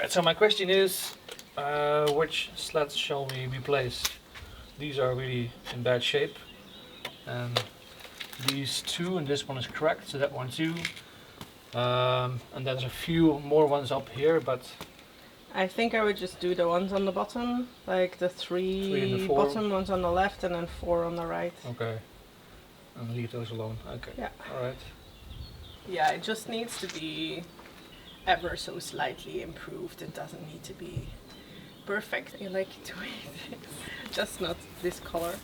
Alright, so my question is, which slats shall we replace? These are really in bad shape, and these two, and this one is cracked, so that one too. And there's a few more ones up here, but I think I would just do the ones on the bottom, like the Three and three the four. bottom ones on the left and then 4 on the right. okay, and leave those alone. Okay. Yeah. All right. Yeah, it just needs to be ever so slightly improved. It doesn't need to be perfect. I like it the way it is. Just not this color.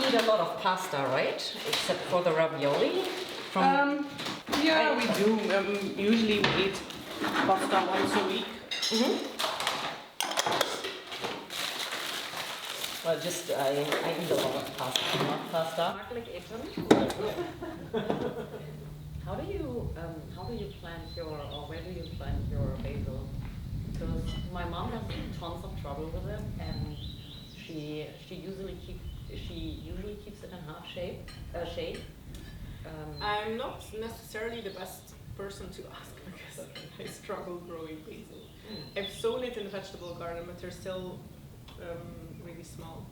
Eat a lot of pasta, right? Except for the ravioli. Yeah, we do. Usually we eat pasta once a week. Well, just I eat a lot of pasta, not pasta. How do you plant your, or where do you plant your basil? Because my mom has tons of trouble with it, and she usually keeps it in hard shade. I'm not necessarily the best person to ask because I struggle growing basil. I've sown it in the vegetable garden, but they're still really small.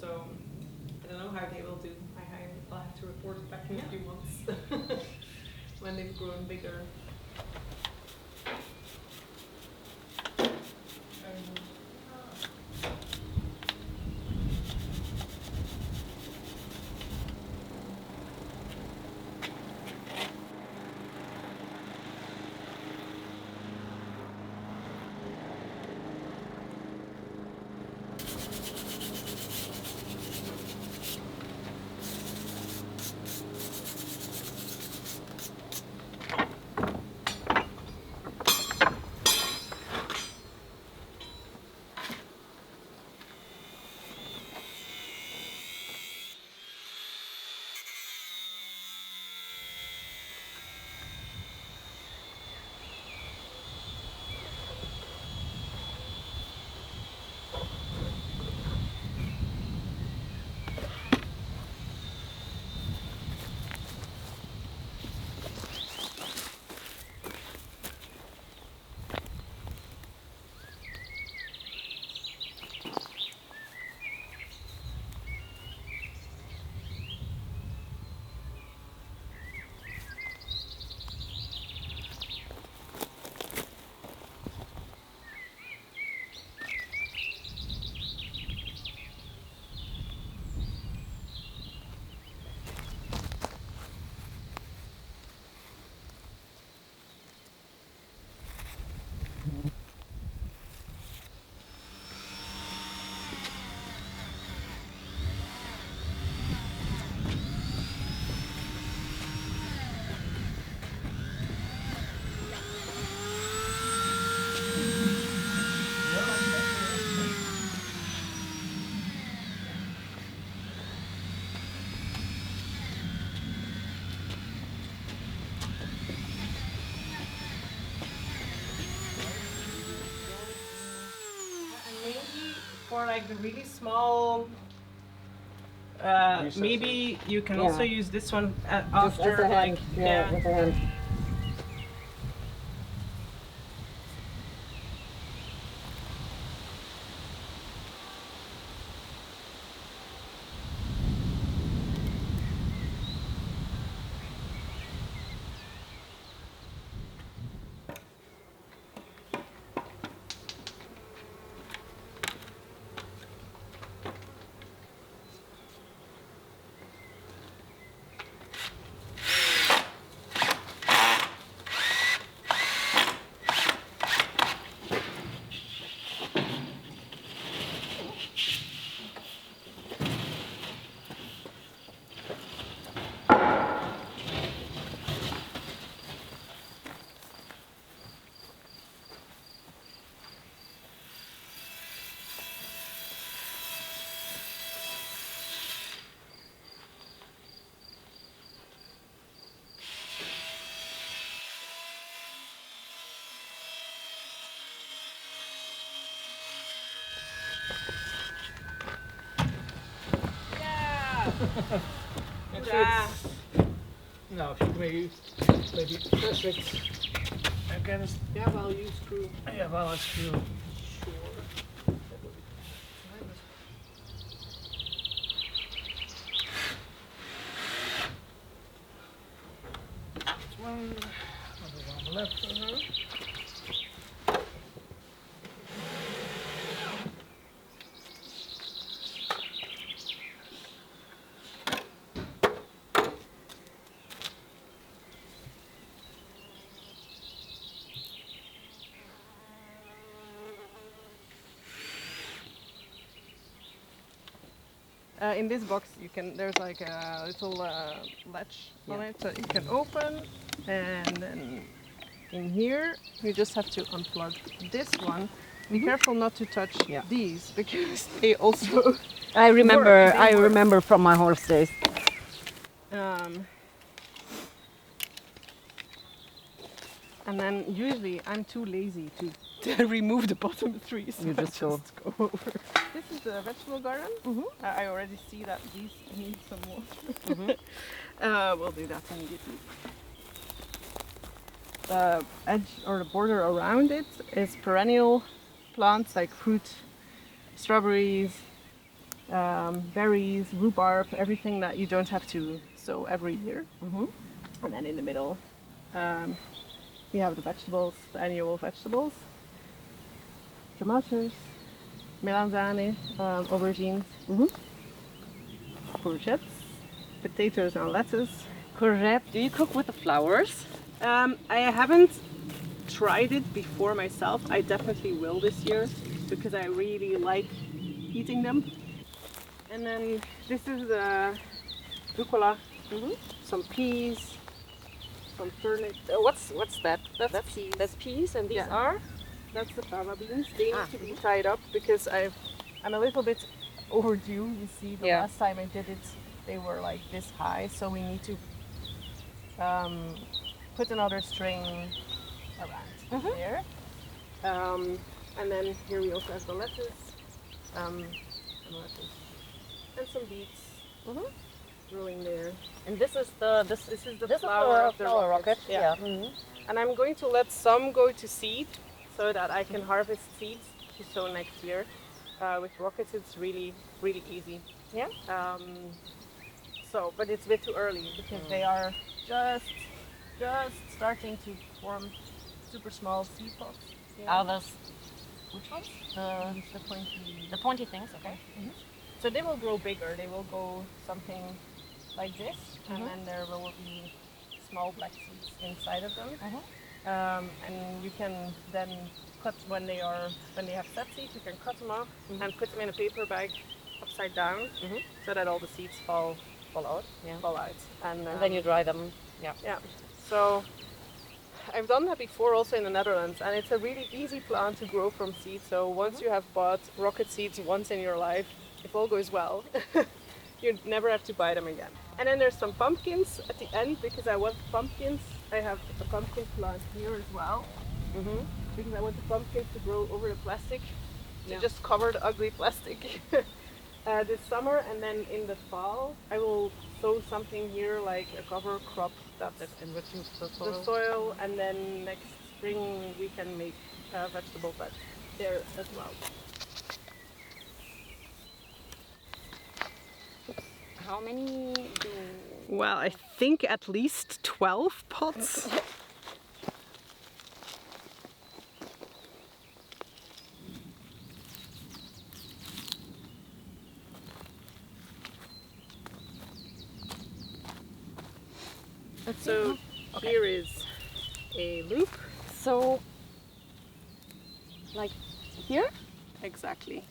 So I don't know how they will do. I'll have to report back in a few months when they've grown bigger. For like the really small, maybe you can also use this one after. With a hand. No, maybe press it against. Yeah, well, you screw. Yeah, well, it's true. Sure. One, another on the left. In this box, there's like a little latch on it that you can open, and then in here you just have to unplug this one. Be careful not to touch these because they also. I remember. They work. Remember from my horse days. And then usually I'm too lazy to remove the bottom three, so You I just go. over. This is the vegetable garden. I already see that these need some water. We'll do that immediately. The edge or the border around it is perennial plants like fruit, strawberries, berries, rhubarb, everything that you don't have to sow every year. And then in the middle, we have the vegetables, the annual vegetables. Tomatoes, melanzane, aubergines, courgettes, potatoes and lettuce. Correct. Do you cook with the flowers? I haven't tried it before myself. I definitely will this year because I really like eating them. And then this is the rucola, some peas, some turnips. What's that? That's peas. That's peas, and these Yeah. are. That's the fava beans. They need to be tied up because I'm a little bit overdue. You see, the last time I did it, they were like this high, so we need to put another string around there. And then here we also have the lettuce, and some beets growing there. And this is the flower of the flower rocket. rocket. Yeah. Yeah. And I'm going to let some go to seed so that I can harvest seeds to sow next year. With rockets, it's really, really easy. Yeah. But it's a bit too early because they are just starting to form super small seed pods. Are those which ones? The pointy things. Okay. So they will grow bigger. They will go something like this, and then there will be small black seeds inside of them. And you can then cut when they have set seeds. You can cut them off and put them in a paper bag upside down, so that all the seeds fall out. And then you dry them. Yeah. Yeah. So I've done that before also in the Netherlands, and it's a really easy plant to grow from seed. So once you have bought rocket seeds once in your life, if all goes well, you never have to buy them again. And then there's some pumpkins at the end because I want pumpkins. I have a pumpkin plant here as well because I want the pumpkins to grow over the plastic, to just cover the ugly plastic. This summer, and then in the fall I will sow something here like a cover crop that enriches the soil, and then next spring we can make vegetable beds there as well. How many do? Well, I think at least 12 pots. So here is a loop. So, like here? Exactly.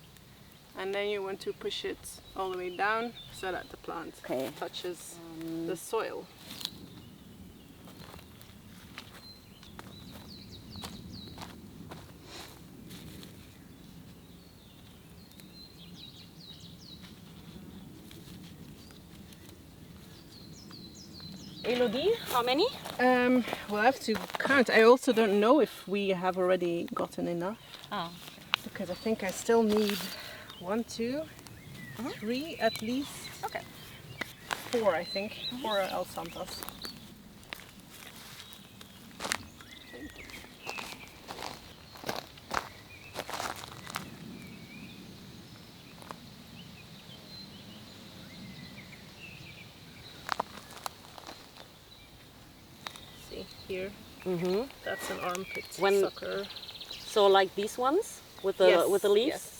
And then you want to push it all the way down so that the plant touches the soil. Elodie, how many? We'll have to count. I also don't know if we have already gotten enough. Oh. Because I think I still need 1, 2, 3 at least. Okay. 4, I think. 4 El Santas. See here, that's an armpit sucker. So like these ones with the leaves? Yes.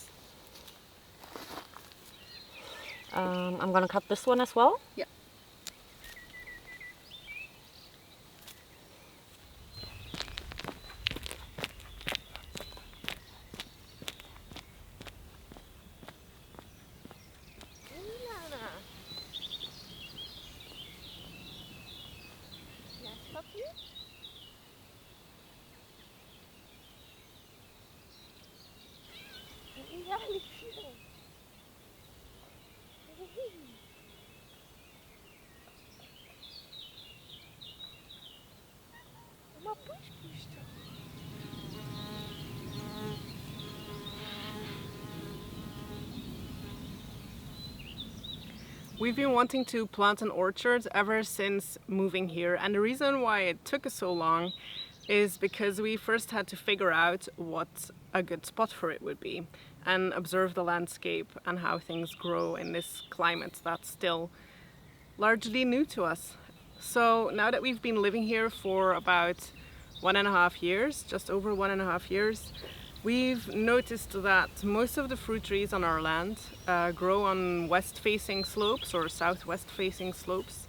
I'm gonna cut this one as well. Yeah. We've been wanting to plant an orchard ever since moving here, and the reason why it took us so long is because we first had to figure out what a good spot for it would be and observe the landscape and how things grow in this climate that's still largely new to us. So now that we've been living here for about 1.5 years, just over 1.5 years, we've noticed that most of the fruit trees on our land grow on west-facing slopes or southwest-facing slopes.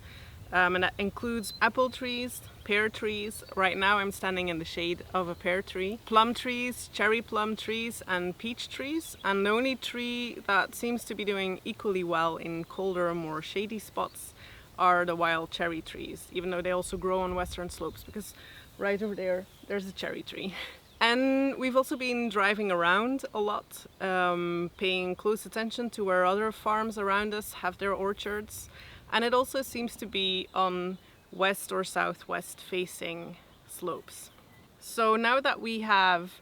And that includes apple trees, pear trees. Right now I'm standing in the shade of a pear tree. Plum trees, cherry plum trees and peach trees. And the only tree that seems to be doing equally well in colder, more shady spots are the wild cherry trees, even though they also grow on western slopes, because right over there, there's a cherry tree. And we've also been driving around a lot, paying close attention to where other farms around us have their orchards. And it also seems to be on west or southwest facing slopes. So now that we have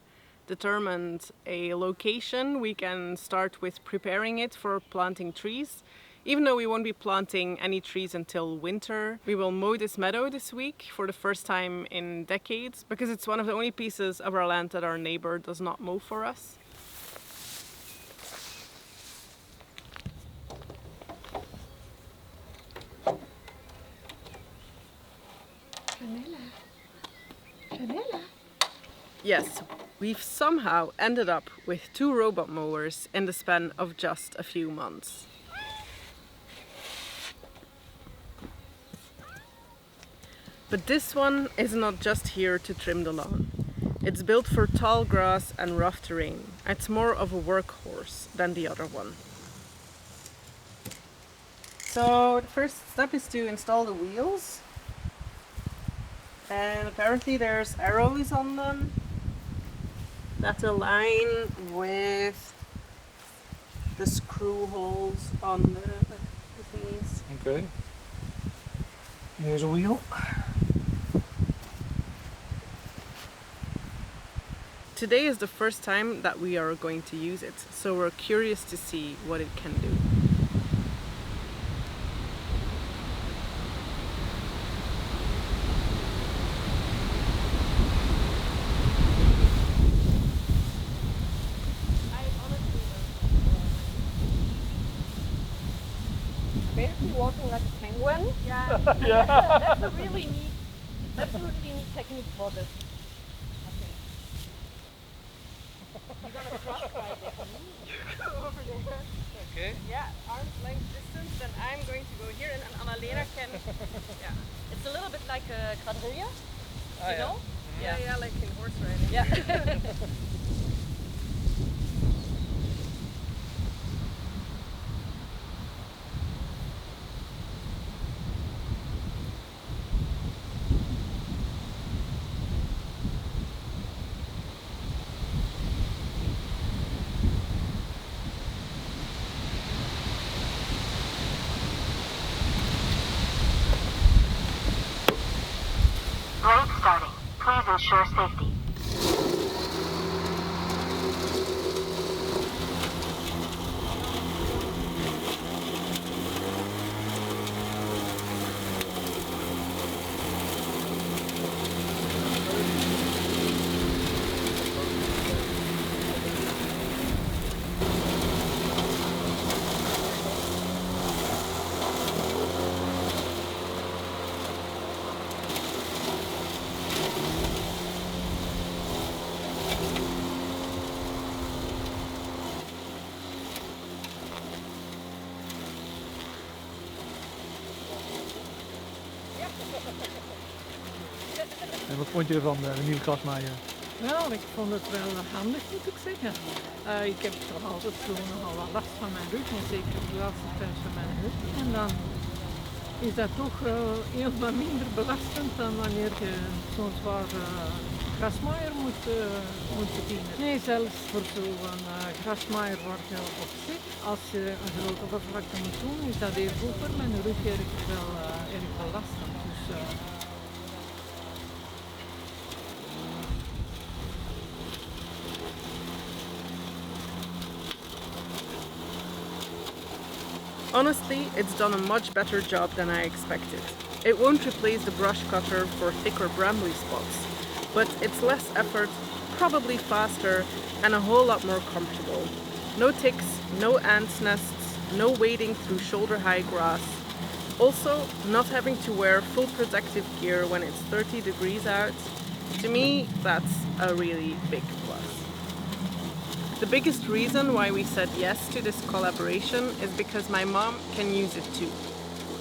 determined a location, we can start with preparing it for planting trees. Even though we won't be planting any trees until winter, we will mow this meadow this week for the first time in decades, because it's one of the only pieces of our land that our neighbor does not mow for us. Yes, we've somehow ended up with 2 robot mowers in the span of just a few months. But this one is not just here to trim the lawn. It's built for tall grass and rough terrain. It's more of a workhorse than the other one. So the first step is to install the wheels. And apparently there's arrows on them that align with the screw holes on the thingies. Okay. Here's a wheel. Today is the first time that we are going to use it, so we're curious to see what it can do. Basically walking like a penguin. Yeah. That's a really neat technique for this. You're gonna cross ride it. Over there. Okay. Yeah, arm's length distance, then I'm going to go here and Annalena can... Yeah. It's a little bit like a quadrilla, Ah, you know? Yeah, like in horse riding. Yeah. Blade starting. Please ensure safety. En wat vond je ervan, de nieuwe grasmaaier? Nou, ik vond het wel handig, moet ik zeggen. Ik heb toch altijd zo nogal wat last van mijn rug, en zeker de laatste tijd van mijn rug. En dan is dat toch heel wat minder belastend dan wanneer je zo'n zware grasmaaier moet bedienen. Nee, zelfs voor zo'n grasmaaier wordt op zich, als je een grote oppervlakte moet doen, is dat heel goed voor mijn rug erg wel lastig. Dus, Honestly, it's done a much better job than I expected. It won't replace the brush cutter for thicker brambly spots, but it's less effort, probably faster, and a whole lot more comfortable. No ticks, no ants nests, no wading through shoulder-high grass. Also, not having to wear full protective gear when it's 30 degrees out. To me, that's a really big plus. The biggest reason why we said yes to this collaboration is because my mom can use it too.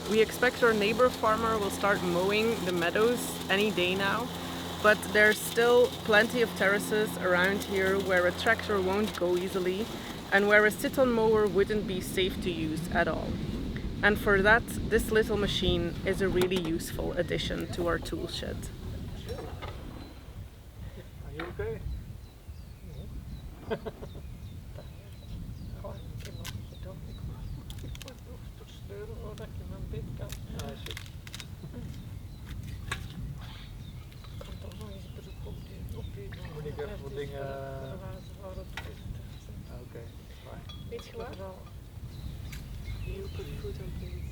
We expect our neighbor farmer will start mowing the meadows any day now, but there's still plenty of terraces around here where a tractor won't go easily and where a sit-on mower wouldn't be safe to use at all. And for that, this little machine is a really useful addition to our tool shed. Are you okay? Moet ik even wat dingen... Oké, fijn. Weet je wat? You put food on plates.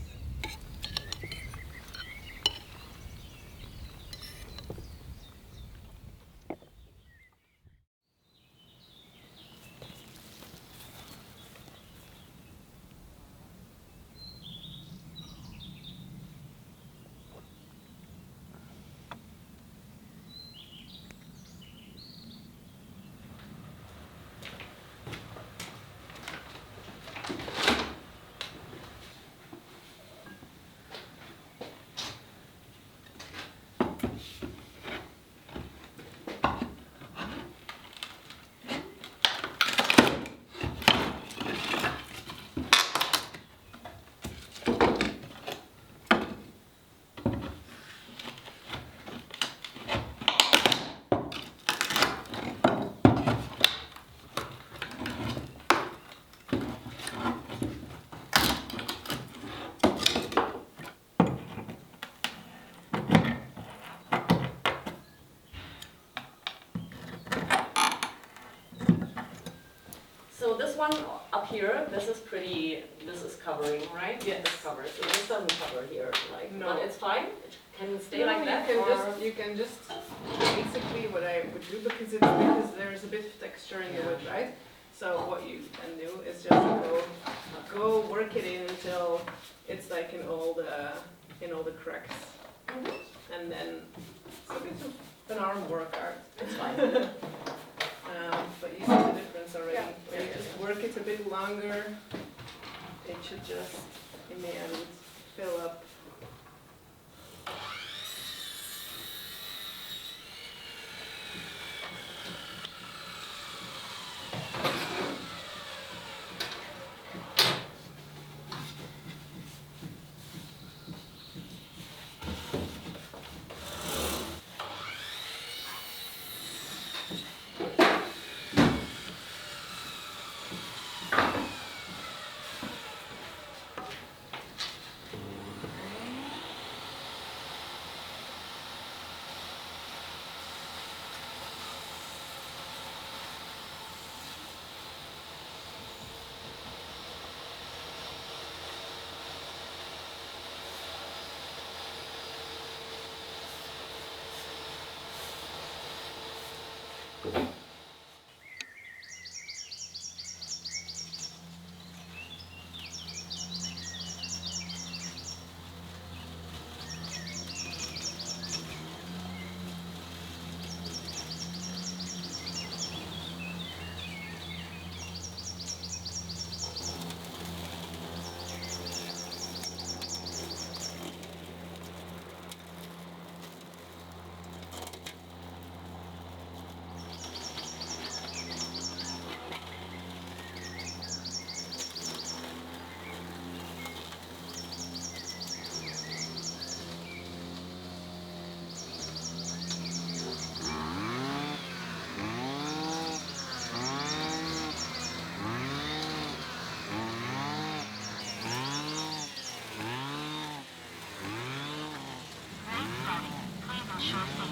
So this one up here, this is covering, right? Yes. This covers. So this doesn't cover here, like, No. but it's fine. It can stay No, like that. you can just basically what I would do because there's a bit of texture in the wood, right? So what you can do is just go work it in until it's like in all the cracks, and then it's a bit of an arm workout. It's fine. But you see the difference already. When you just work it a bit longer, it should just in the end fill up. shortly.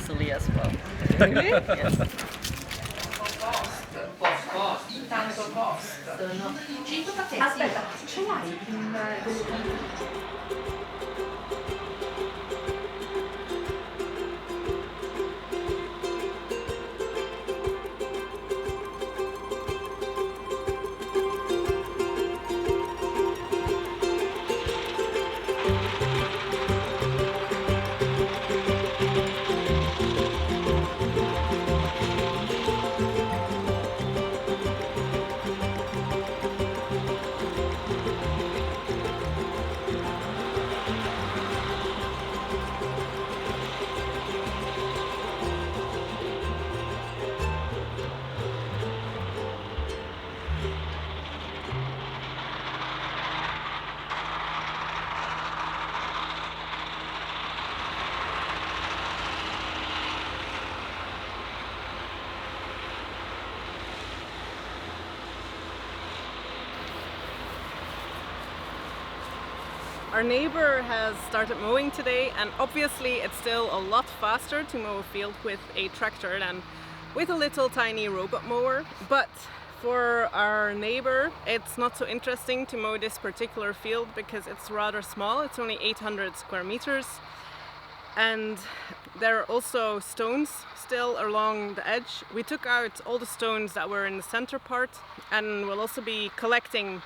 Silly as well. Really? Yes. Tanto costano. 100 patenti. Aspetta, ce l'hai Our neighbor has started mowing today, and obviously it's still a lot faster to mow a field with a tractor than with a little tiny robot mower. But for our neighbor, it's not so interesting to mow this particular field because it's rather small. It's only 800 square meters. And there are also stones still along the edge. We took out all the stones that were in the center part, and we'll also be collecting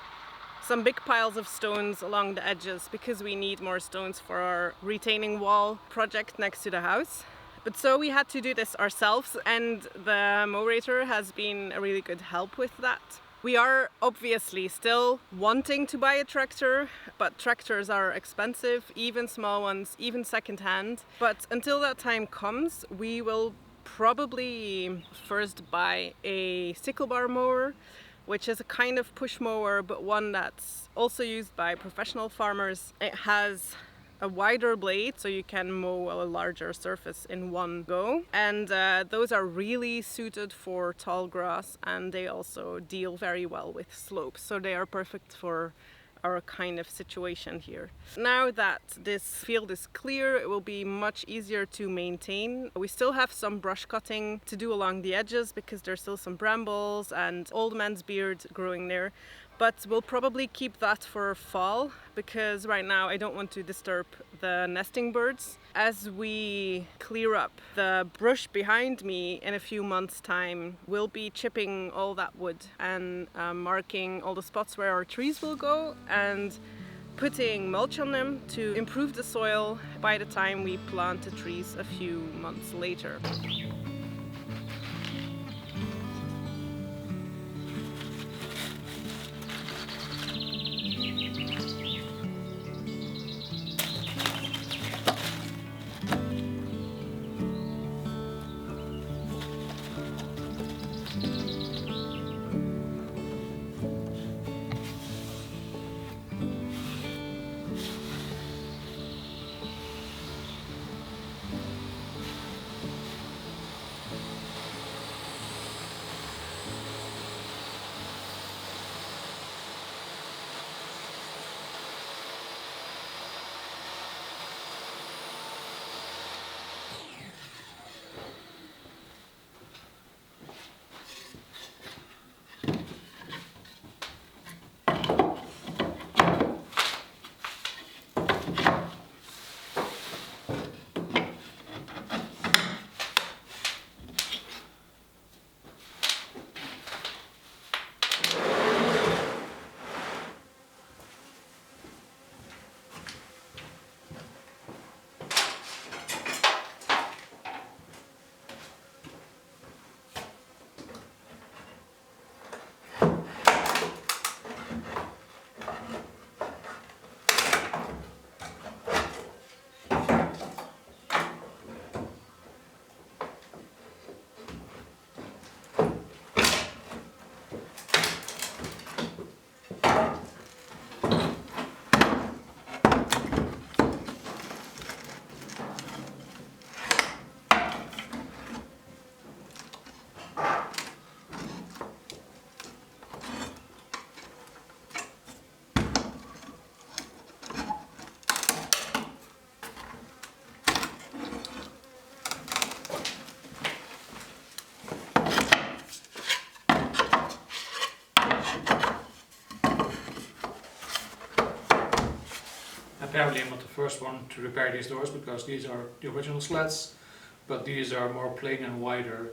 some big piles of stones along the edges because we need more stones for our retaining wall project next to the house. But so we had to do this ourselves, and the Mowrator has been a really good help with that. We are obviously still wanting to buy a tractor, but tractors are expensive, even small ones, even second-hand. But until that time comes, we will probably first buy a sickle bar mower, which is a kind of push mower, but one that's also used by professional farmers. It has a wider blade, so you can mow a larger surface in one go. And those are really suited for tall grass, and they also deal very well with slopes. So they are perfect for our kind of situation here. Now that this field is clear, it will be much easier to maintain. We still have some brush cutting to do along the edges because there's still some brambles and old man's beard growing there. But we'll probably keep that for fall, because right now I don't want to disturb the nesting birds. As we clear up the brush behind me in a few months' time, we'll be chipping all that wood and marking all the spots where our trees will go and putting mulch on them to improve the soil by the time we plant the trees a few months later. Apparently I'm not the first one to repair these doors, because these are the original slats, but these are more plain and wider.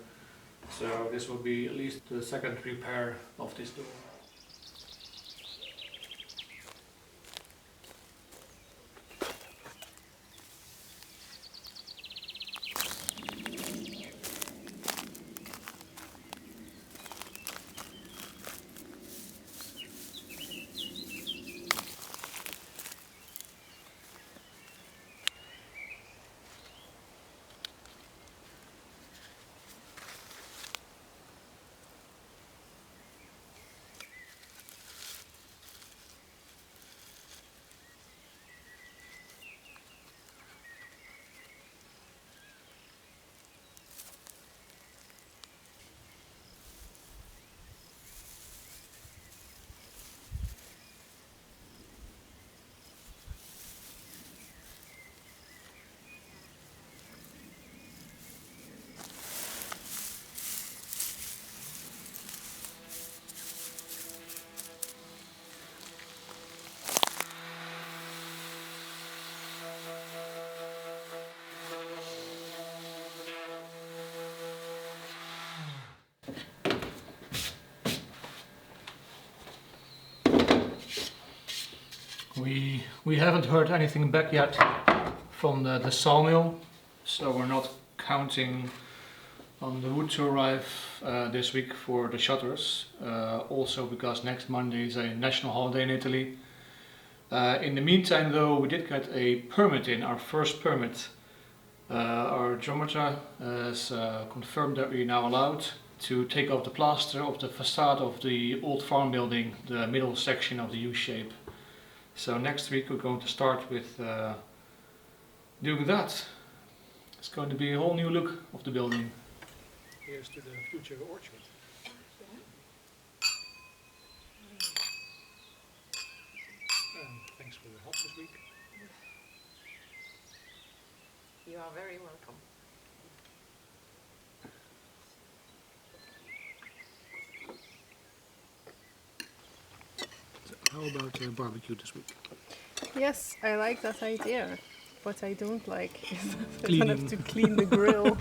So this will be at least the second repair of this door. We haven't heard anything back yet from the sawmill, so we're not counting on the wood to arrive this week for the shutters. Also because next Monday is a national holiday in Italy. In the meantime though, we did get a permit in, our first permit. Our geometer has confirmed that we're now allowed to take off the plaster of the facade of the old farm building, the middle section of the U-shape. So next week we're going to start with doing that. It's going to be a whole new look of the building. Here's to the future orchard. And thanks for your help this week. You are very welcome. how about barbecue this week? Yes, I like that idea. What I don't like is that I Cleaning. have to clean the grill.